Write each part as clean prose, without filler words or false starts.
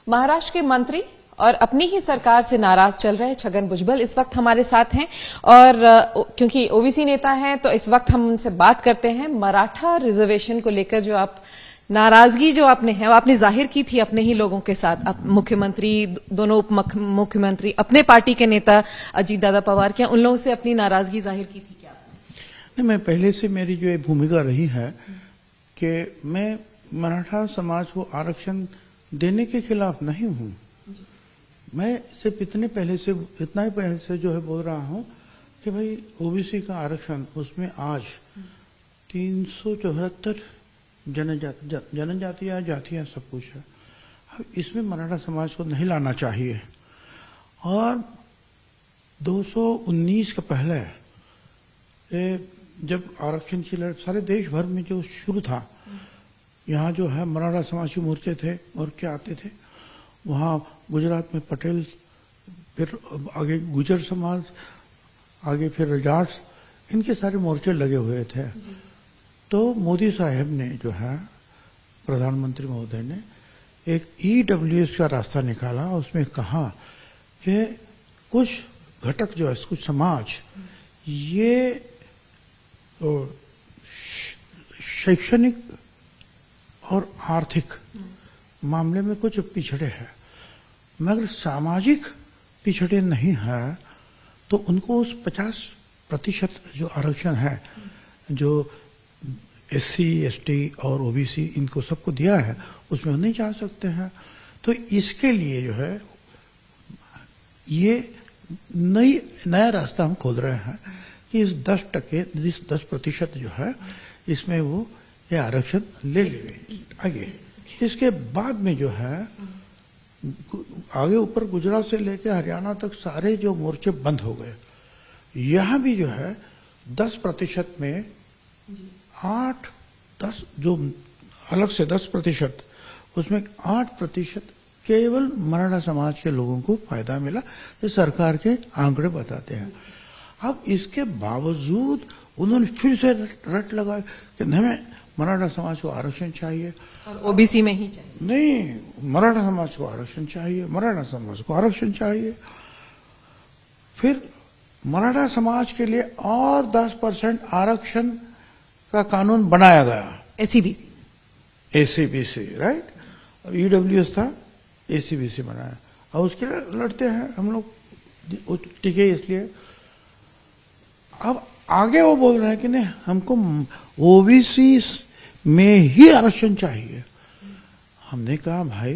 महाराष्ट्र के मंत्री और अपनी ही सरकार से नाराज चल रहे छगन भुजबल इस वक्त हमारे साथ हैं और क्योंकि ओबीसी नेता हैं तो इस वक्त हम उनसे बात करते हैं मराठा रिजर्वेशन को लेकर जो आप नाराजगी जो आपने है वो आपने जाहिर की थी अपने ही लोगों के साथ, मुख्यमंत्री, दोनों उप मुख्यमंत्री, अपने पार्टी के नेता अजीत दादा पवार क्या उन लोगों से अपनी नाराजगी जाहिर की थी क्या आपने? नहीं, मैं पहले से मेरी जो भूमिका रही है कि मैं मराठा समाज को आरक्षण देने के खिलाफ नहीं हूं। मैं सिर्फ इतना ही पहले से जो है बोल रहा हूं कि भाई ओबीसी का आरक्षण, उसमें आज 374 जनजातियां जातियां सब कुछ है। अब इसमें मराठा समाज को नहीं लाना चाहिए। और 219 के पहले जब आरक्षण की लड़ाई सारे देश भर में जो शुरू था, यहाँ जो है मराठा समाज के मोर्चे थे और क्या आते थे, वहाँ गुजरात में पटेल, फिर आगे गुजर समाज, आगे फिर रजार्स, इनके सारे मोर्चे लगे हुए थे। तो मोदी साहब ने जो है, प्रधानमंत्री महोदय ने एक ईडब्ल्यूएस का रास्ता निकाला। उसमें कहा कि कुछ घटक जो है, कुछ समाज ये शैक्षणिक और आर्थिक मामले में कुछ पिछड़े हैं, मगर सामाजिक पिछड़े नहीं है, तो उनको उस 50% जो आरक्षण है, जो एससी, एसटी और ओबीसी इनको सबको दिया है, उसमें नहीं जा सकते हैं। तो इसके लिए जो है ये नया रास्ता हम खोल रहे हैं कि इस 10% जो है इसमें वो ये आरक्षण ले लेंगे आगे। इसके बाद में जो है आगे ऊपर गुजरात से लेकर हरियाणा तक सारे जो मोर्चे बंद हो गए। यहाँ भी जो है 10% में 8-10 जो अलग से 10%, उसमें 8% केवल मराठा समाज के लोगों को फायदा मिला, जो सरकार के आंकड़े बताते हैं। अब इसके बावजूद उन्होंने फिर से रट लगाया कि हमें मराठा समाज को आरक्षण चाहिए और ओबीसी में ही चाहिए। नहीं, मराठा समाज को आरक्षण चाहिए, मराठा समाज को आरक्षण चाहिए। फिर मराठा समाज के लिए और 10% आरक्षण का कानून बनाया गया, एसीबीसी, राइट। ईडब्ल्यूएस था, एसीबीसी बनाया, और उसके लिए लड़ते हैं हम लोग, टिके इसलिए। अब आगे वो बोल रहे हैं कि नहीं, हमको ओबीसी में ही आरक्षण चाहिए। हमने कहा भाई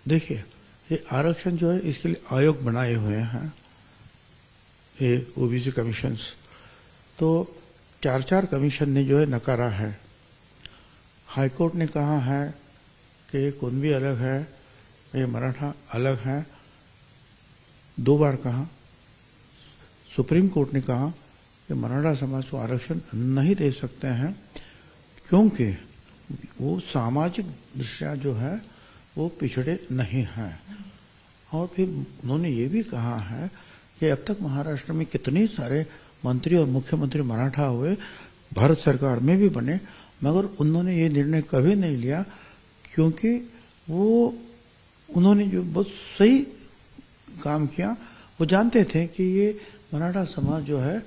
देखिए, ये आरक्षण जो है इसके लिए आयोग बनाए हुए हैं, ये ओबीसी कमीशंस। तो 4 कमीशन ने जो है नकारा है। हाईकोर्ट ने कहा है कि कुनबी अलग है, ये मराठा अलग है, 2 बार कहा। सुप्रीम कोर्ट ने कहा कि मराठा समाज को आरक्षण नहीं दे सकते हैं क्योंकि वो सामाजिक दृष्टया जो है वो पिछड़े नहीं हैं। और फिर उन्होंने ये भी कहा है कि अब तक महाराष्ट्र में कितने सारे मंत्री और मुख्यमंत्री मराठा हुए, भारत सरकार में भी बने, मगर उन्होंने ये निर्णय कभी नहीं लिया क्योंकि उन्होंने जो बहुत सही काम किया, वो जानते थे कि ये मराठा समाज जो है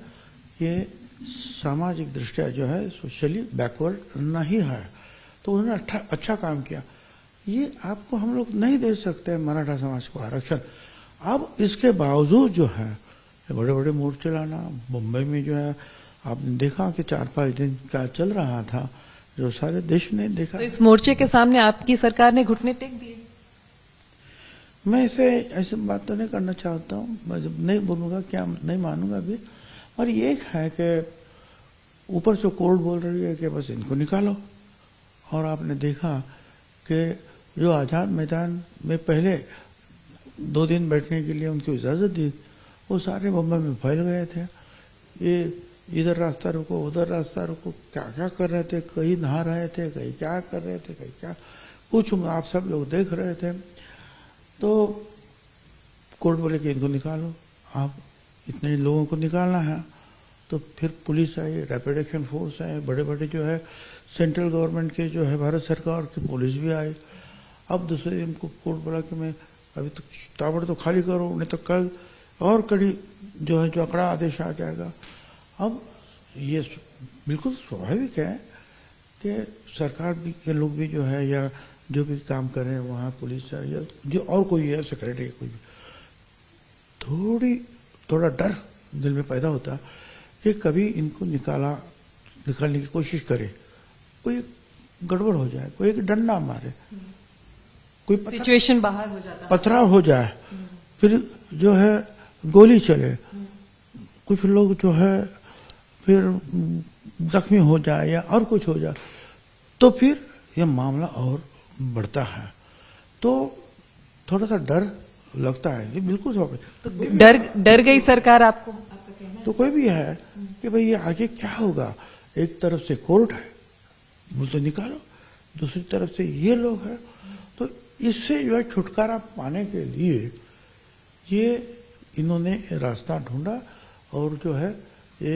ये सामाजिक दृष्टया जो है सोशली बैकवर्ड नहीं है, तो उन्होंने अच्छा काम किया। ये आपको हम लोग नहीं दे सकते मराठा समाज को आरक्षण। अब इसके बावजूद जो है बड़े बड़े मोर्चे लाना, मुंबई में जो है आपने देखा कि 4-5 दिन का चल रहा था, जो सारे देश ने देखा। तो इस मोर्चे के सामने आपकी सरकार ने घुटने टेक दिए? मैं ऐसे बात तो नहीं करना चाहता हूँ, मैं जब नहीं बोलूंगा क्या नहीं मानूंगा भी। और ये है कि ऊपर से कोर्ट बोल रही है कि बस इनको निकालो। और आपने देखा कि जो आज़ाद मैदान में पहले 2 दिन बैठने के लिए उनको इजाज़त दी, वो सारे बम्बई में फैल गए थे। ये इधर रास्ता रुको, उधर रास्ता रुको, क्या क्या कर रहे थे, कहीं नहा रहे थे, कहीं क्या कर रहे थे, कहीं क्या, कुछ आप सब लोग देख रहे थे। तो कोर्ट बोले कि इनको निकालो, आप इतने लोगों को निकालना है। तो फिर पुलिस आई, रैपिड एक्शन फोर्स आए, बड़े बड़े जो है सेंट्रल गवर्नमेंट के जो है भारत सरकार की पुलिस भी आई। अब दूसरे दिन को कोर्ट बोला कि मैं अभी तक ताबड़ तो खाली करो, नहीं तो कल और कड़ी जो है जो अकड़ा आदेश आ जाएगा। अब ये बिल्कुल स्वाभाविक है कि सरकार भी के लोग भी जो है या जो भी काम कर रहे हैं वहाँ पुलिस या जो और कोई है सेक्रेटरी कोई भी थोड़ा डर दिल में पैदा होता कि कभी इनको निकालने की कोशिश करे, कोई गड़बड़ हो जाए, कोई एक डंडा मारे, कोई सिचुएशन बाहर हो जाता है, पथराव हो जाए, फिर जो है गोली चले, कुछ लोग जो है फिर जख्मी हो जाए या और कुछ हो जाए, तो फिर यह मामला और बढ़ता है। तो थोड़ा सा डर लगता है, ये बिल्कुल स्वाभाविक। तो डर गई सरकार आपको? तो कोई भी है कि भाई ये आगे क्या होगा। एक तरफ से कोर्ट है, वो तो निकालो, दूसरी तरफ से ये लोग हैं, तो इससे जो है छुटकारा पाने के लिए ये इन्होंने रास्ता ढूंढा और जो है ये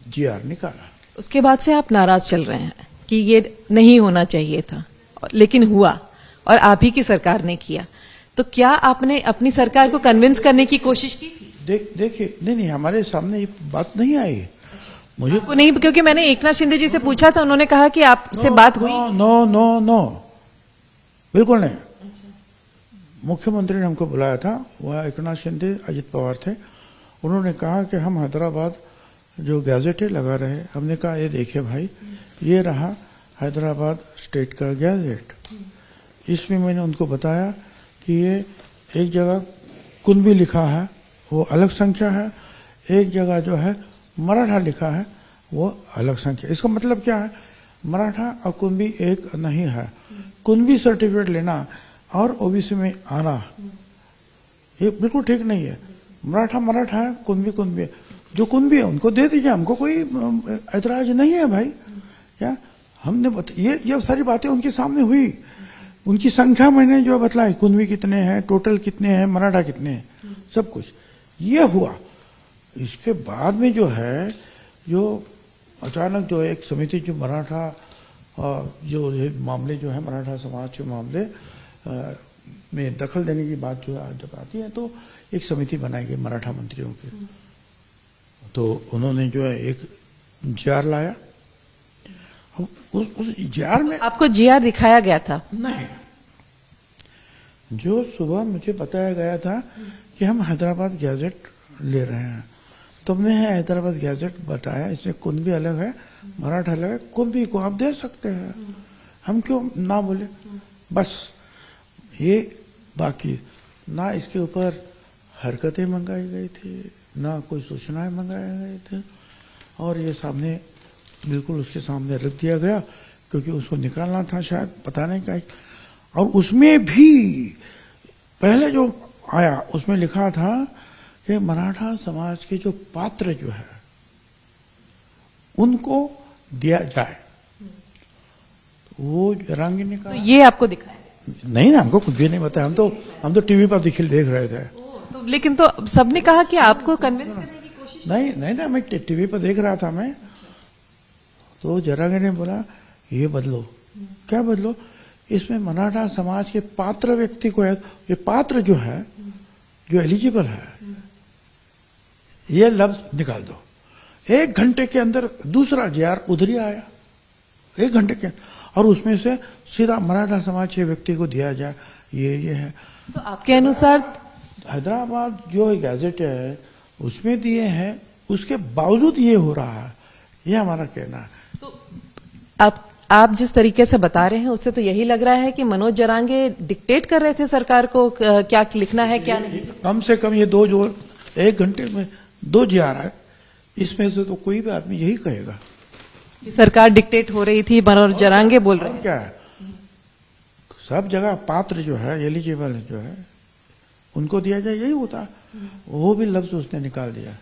जीआर निकाला। उसके बाद से आप नाराज चल रहे हैं कि ये नहीं होना चाहिए था, लेकिन हुआ और आप ही की सरकार ने किया। तो क्या आपने अपनी सरकार को कन्विंस करने की कोशिश की थी? देखिए, नहीं, हमारे सामने ये बात नहीं आई मुझे को नहीं, क्योंकि मैंने एकनाथ शिंदे जी से पूछा था, उन्होंने कहा कि आपसे बात हुई। नो, बिल्कुल नहीं। मुख्यमंत्री ने हमको बुलाया था, वह एकनाथ शिंदे, अजित पवार थे। उन्होंने कहा कि हम हैदराबाद जो गैजेट लगा रहे, हमने कहा ये देखिए भाई, ये रहा हैदराबाद स्टेट का गैजेट। इसमें मैंने उनको बताया कि ये एक जगह कुनबी लिखा है, वो अलग संख्या है, एक जगह जो है मराठा लिखा है, वो अलग संख्या। इसका मतलब क्या है, मराठा और कुनबी एक नहीं है। कुनबी सर्टिफिकेट लेना और ओबीसी में आना ये बिल्कुल ठीक नहीं है। मराठा है, कुनबी है। जो कुनबी है उनको दे दीजिए, हमको कोई ऐतराज नहीं है भाई। क्या हमने ये सारी बातें उनके सामने हुई, उनकी संख्या मैंने जो बतलाई, कुनबी कितने हैं, टोटल कितने हैं, मराठा कितने हैं, सब कुछ ये हुआ। इसके बाद में जो है जो अचानक जो एक समिति जो मराठा जो मामले जो है मराठा समाज के मामले में दखल देने की बात जो जब आती है, तो एक समिति बनाई गई मराठा मंत्रियों की। तो उन्होंने जो है एक जीआर लाया। उस जीआर में आपको जीआर दिखाया गया था? नहीं, जो सुबह मुझे बताया गया था कि हम हैदराबाद गैजेट ले रहे हैं, तुमने हैदराबाद गैजेट बताया, इसमें कुनबी अलग है, मराठा अलग है, कुनबी को आप दे सकते हैं, हम क्यों ना बोले। बस ये, बाकी ना इसके ऊपर हरकतें मंगाई गई थी, ना कोई सूचनाएं मंगाए गए थे, और ये सामने बिल्कुल उसके सामने रख दिया गया, क्योंकि उसको निकालना था शायद, पता नहीं क्या। और उसमें भी पहले जो आया उसमें लिखा था कि मराठा समाज के जो पात्र जो है उनको दिया जाए। वो जरांगी ने कहा, तो ये आपको दिखाया? नहीं ना, हमको कुछ भी नहीं बताया, हम तो टीवी पर देख रहे थे। तो लेकिन तो सबने कहा कि आपको कन्विंस करने की कोशिश? नहीं, मैं टीवी पर देख रहा था मैं। तो जरांगी ने बोला ये बदलो। क्या बदलो? इसमें मराठा समाज के पात्र व्यक्ति को है, ये पात्र जो है, जो एलिजिबल है, ये लफ्ज निकाल दो। 1 घंटे के अंदर दूसरा जीआर उधर ही आया, 1 घंटे के, और उसमें से सीधा मराठा समाज के व्यक्ति को दिया जाए, ये है। तो आपके अनुसार हैदराबाद जो गैजेट है उसमें दिए हैं, उसके बावजूद ये हो रहा है, ये हमारा कहना है। तो आप जिस तरीके से बता रहे हैं उससे तो यही लग रहा है कि मनोज जरांगे डिक्टेट कर रहे थे सरकार को क्या लिखना है क्या नहीं। कम से कम ये 1 घंटे में 2 जीआर आए, इसमें से तो कोई भी आदमी यही कहेगा कि सरकार डिक्टेट हो रही थी, मनोज जरांगे बोल रहे हैं। क्या है, सब जगह पात्र जो है, एलिजिबल जो है, उनको दिया जाए, यही होता। वो भी लफ्ज उसने निकाल दिया।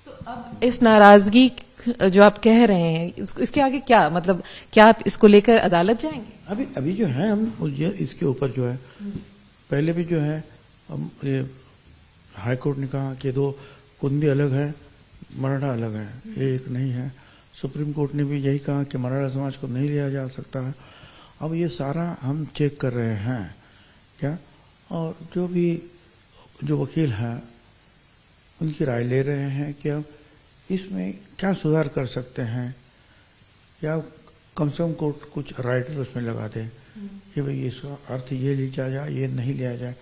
तो अब इस नाराजगी जो आप कह रहे हैं, इसके आगे क्या मतलब, क्या आप इसको लेकर अदालत जाएंगे? अभी जो है हम इसके ऊपर जो है, पहले भी जो है हम हाई कोर्ट ने कहा कि 2 कुनबी अलग है, मराठा अलग है, एक नहीं है। सुप्रीम कोर्ट ने भी यही कहा कि मराठा समाज को नहीं लिया जा सकता है। अब ये सारा हम चेक कर रहे हैं क्या, और जो वकील हैं उनकी राय ले रहे हैं कि अब इसमें क्या सुधार कर सकते हैं, या कम से कम कोर्ट कुछ राइटर उसमें लगा दे कि भाई इसका अर्थ ये लिया जाए, ये नहीं लिया जाए।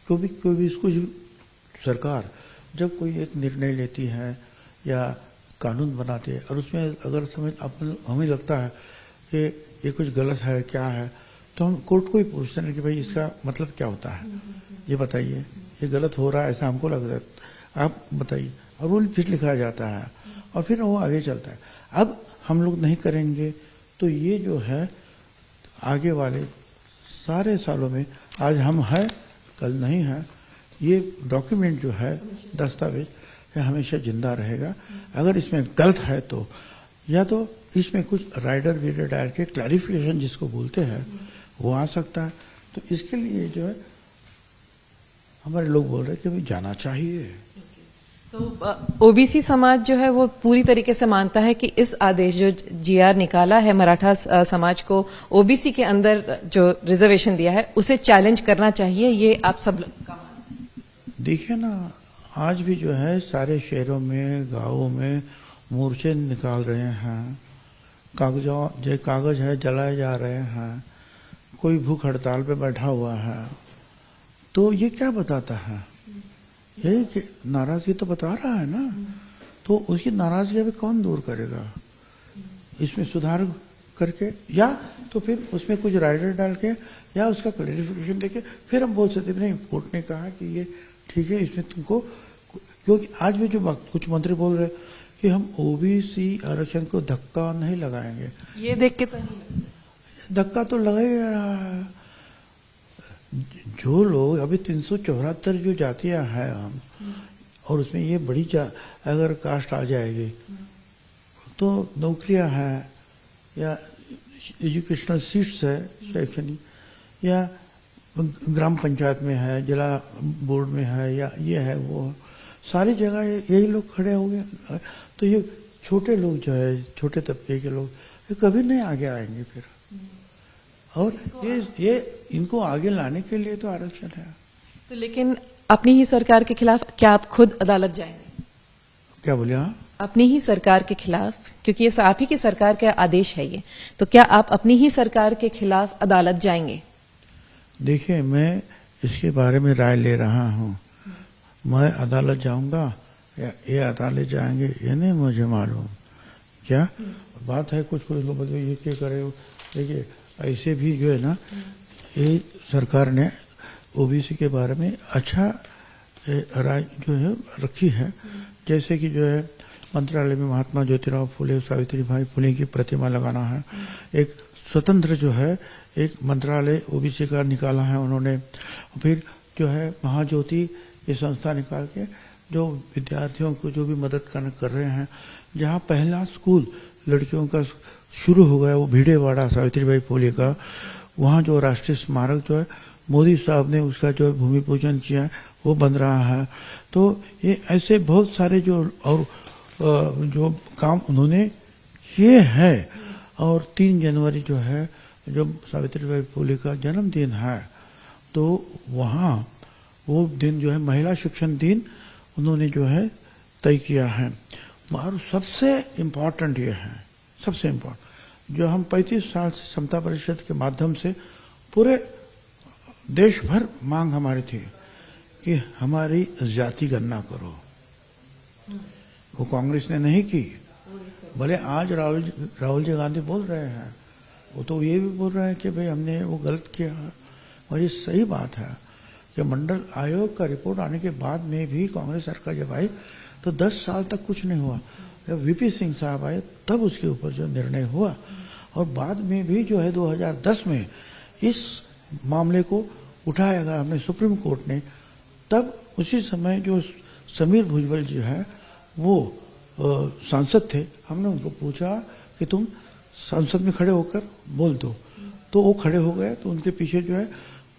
कोई सरकार जब कोई एक निर्णय लेती है या कानून बनाती है और उसमें अगर हमें लगता है कि ये कुछ गलत है, क्या है, तो हम कोर्ट को ही पूछते हैं कि भाई इसका मतलब क्या होता है, ये बताइए, ये गलत हो रहा है ऐसा हमको लगता है, आप बताइए, और वो फिर लिखा जाता है और फिर वो आगे चलता है। अब हम लोग नहीं करेंगे तो ये जो है आगे वाले सारे सालों में, आज हम हैं कल नहीं है, ये डॉक्यूमेंट जो है दस्तावेज ये हमेशा जिंदा रहेगा। अगर इसमें गलत है तो या तो इसमें कुछ राइडर वीडर डाल के क्लैरिफिकेशन जिसको बोलते हैं वो आ सकता है। तो इसके लिए जो है हमारे लोग बोल रहे हैं कि भाई जाना चाहिए। तो ओबीसी समाज जो है वो पूरी तरीके से मानता है कि इस आदेश जो जीआर निकाला है मराठा समाज को ओबीसी के अंदर जो रिजर्वेशन दिया है उसे चैलेंज करना चाहिए, ये आप सब लोग का देखिए ना, आज भी जो है सारे शहरों में गांवों में मोर्चे निकाल रहे हैं, कागज है जलाए जा रहे हैं, कोई भूख हड़ताल पे बैठा हुआ है। तो ये क्या बताता है, यही कि नाराजगी तो बता रहा है ना, तो उसकी नाराजगी अभी कौन दूर करेगा, इसमें सुधार करके या तो फिर उसमें कुछ राइडर डाल के या उसका क्लैरिफिकेशन देके फिर हम बोल सकते नहीं कोर्ट ने कहा कि ये ठीक है, इसमें तुमको, क्योंकि आज भी जो कुछ मंत्री बोल रहे कि हम ओबीसी आरक्षण को धक्का नहीं लगाएंगे, ये देख के तो धक्का तो लगा ही रहा है। जो लोग अभी 374 जो जातियां हैं हम, और उसमें ये बड़ी अगर कास्ट आ जाएगी तो नौकरियां हैं या एजुकेशनल सीट्स है शैक्षणिक या ग्राम पंचायत में है, जिला बोर्ड में है, या ये है वो, सारी जगह यही लोग खड़े हो गए। तो ये छोटे लोग जो है, छोटे तबके के लोग, ये कभी नहीं आगे आएंगे फिर। और ये इनको आगे लाने के लिए तो आरक्षण है। तो लेकिन अपनी ही सरकार के खिलाफ क्या आप खुद अदालत जाएंगे? क्या बोले? हाँ, अपनी ही सरकार के खिलाफ, क्योंकि ये आप ही की सरकार का आदेश है ये, तो क्या आप अपनी ही सरकार के खिलाफ अदालत जाएंगे? देखिए, मैं इसके बारे में राय ले रहा हूँ। मैं अदालत जाऊंगा या ये अदालत जाएंगे ये नहीं मुझे मालूम। क्या बात है, कुछ लोग बताओ ये क्या करे। देखिए, ऐसे भी जो है ना, ये सरकार ने ओबीसी के बारे में अच्छा राय जो है रखी है। जैसे कि जो है मंत्रालय में महात्मा ज्योतिराव फुले, सावित्रीबाई फुले की प्रतिमा लगाना है। एक स्वतंत्र जो है एक मंत्रालय ओबीसी का निकाला है उन्होंने। फिर जो है महाज्योति ये संस्था निकाल के जो विद्यार्थियों को जो भी मदद कर रहे हैं। जहाँ पहला स्कूल लड़कियों का शुरू हो गया वो भिडेवाड़ा सावित्रीबाई फुले का, वहाँ जो राष्ट्रीय स्मारक जो है मोदी साहब ने उसका जो भूमि पूजन किया है वो बन रहा है। तो ये ऐसे बहुत सारे जो और जो काम उन्होंने किए हैं। और 3 जनवरी जो है जो सावित्रीबाई फुले का जन्मदिन है, तो वहाँ वो दिन जो है महिला शिक्षण दिन उन्होंने जो है तय किया है। और सबसे इम्पोर्टेंट ये है, सबसे इम्पोर्टेंट जो हम 35 साल से समता परिषद के माध्यम से पूरे देश भर मांग हमारी थी कि हमारी जाति गणना करो। वो कांग्रेस ने नहीं की। भले आज राहुल जी गांधी बोल रहे हैं, वो तो ये भी बोल रहे हैं कि भाई हमने वो गलत किया है। और ये सही बात है कि मंडल आयोग का रिपोर्ट आने के बाद में भी कांग्रेस सरकार जब आई तो 10 साल तक कुछ नहीं हुआ। जब वीपी सिंह साहब आए तब उसके ऊपर जो निर्णय हुआ। और बाद में भी जो है 2010 में इस मामले को उठाया गया हमने सुप्रीम कोर्ट ने। तब उसी समय जो समीर भुजबल जी है वो सांसद थे, हमने उनको पूछा कि तुम संसद में खड़े होकर बोल दो, तो वो खड़े हो गए। तो उनके पीछे जो है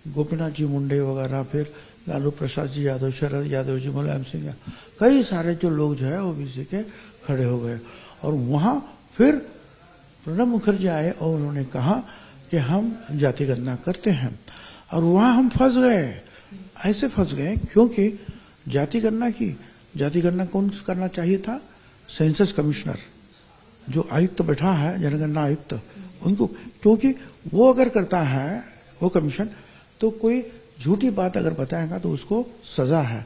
गोपीनाथ जी मुंडे वगैरह, फिर लालू प्रसाद जी यादव, शरद यादव जी, मुलायम सिंह, कई सारे जो लोग जो है ओबीसी के खड़े हो गए। और वहाँ फिर प्रणब मुखर्जी आए और उन्होंने कहा कि हम जाति गणना करते हैं, और वहां हम फंस गए। ऐसे फंस गए क्योंकि जाति गणना कौन करना चाहिए था? सेंसस कमिश्नर, जो आयुक्त बैठा है, जनगणना आयुक्त, उनको, क्योंकि वो अगर करता है वो कमीशन, तो कोई झूठी बात अगर बताएगा तो उसको सजा है।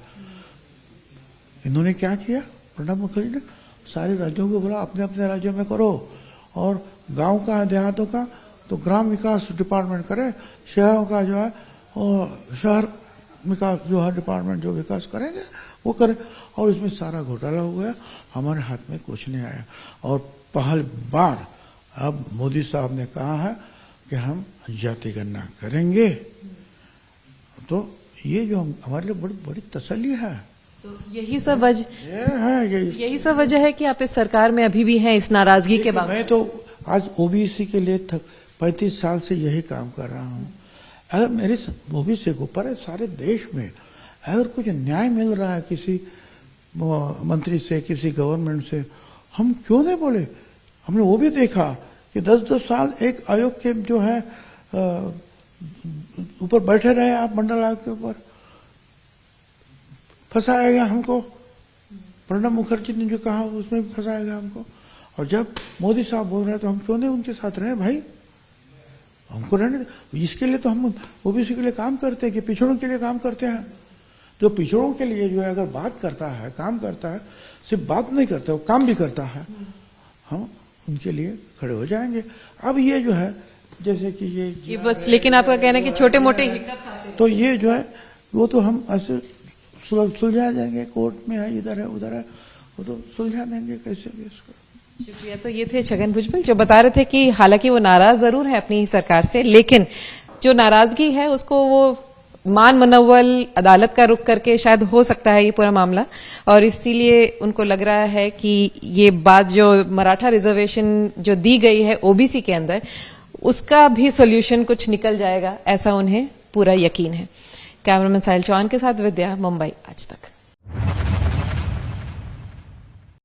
इन्होंने क्या किया? प्रणब मुखर्जी ने सारे राज्यों को बोला अपने अपने राज्यों में करो, और गांव का, देहातों का तो ग्राम विकास डिपार्टमेंट करे, शहरों का जो है शहर विकास जो है डिपार्टमेंट जो विकास करेंगे वो करे, और इसमें सारा घोटाला हो गया। हमारे हाथ में कुछ नहीं आया, और पहली बार अब मोदी साहब ने कहा है कि हम जाति गणना करेंगे, तो ये जो हमारे लिए बड़ी बड़ी तसल्ली है। तो यही सब वजह है कि आप इस सरकार में अभी भी हैं, इस नाराजगी के बावजूद। मैं तो आज ओबीसी के लिए 35 साल से यही काम कर रहा हूं। अगर मेरे ओबीसी को पर सारे देश में अगर कुछ न्याय मिल रहा है किसी मंत्री से, किसी गवर्नमेंट से, हम क्यों नहीं बोले? हमने वो भी देखा कि 10-10 साल एक आयोग के जो है ऊपर बैठे रहे आप, मंडल आयोग के ऊपर फंसाया गया हमको। प्रणब मुखर्जी ने जो कहा उसमें भी फंसाया गया हमको। और जब मोदी साहब बोल रहे हैं तो हम क्यों नहीं उनके साथ रहे भाई? हमको रहने, इसके लिए तो हम ओबीसी के लिए काम करते हैं कि पिछड़ों के लिए काम करते हैं। जो पिछड़ों के लिए जो है अगर बात करता है, काम करता है, सिर्फ बात नहीं करता, वो काम भी करता है, हम उनके लिए खड़े हो जाएंगे। अब ये जो है जैसे कि ये बस, लेकिन आपका कहना है कि छोटे मोटे हिकअप्स आते हैं, तो ये जो है वो तो हम ऐसे सुलझा जाएंगे, कोर्ट में है, इधर है, उधर है, वो तो सुलझा देंगे कैसे भी इसको। शुक्रिया। तो ये थे छगन भुजबल, जो बता रहे थे कि हालांकि वो नाराज जरूर है अपनी ही सरकार से, लेकिन जो नाराजगी है उसको वो मान मनोवल अदालत का रुख करके शायद हो सकता है ये पूरा मामला, और इसीलिए उनको लग रहा है कि ये बात जो मराठा रिजर्वेशन जो दी गई है ओबीसी के अंदर, उसका भी सॉल्यूशन कुछ निकल जाएगा, ऐसा उन्हें पूरा यकीन है। कैमरामैन साहिल चौहान के साथ विद्या, मुंबई आज तक।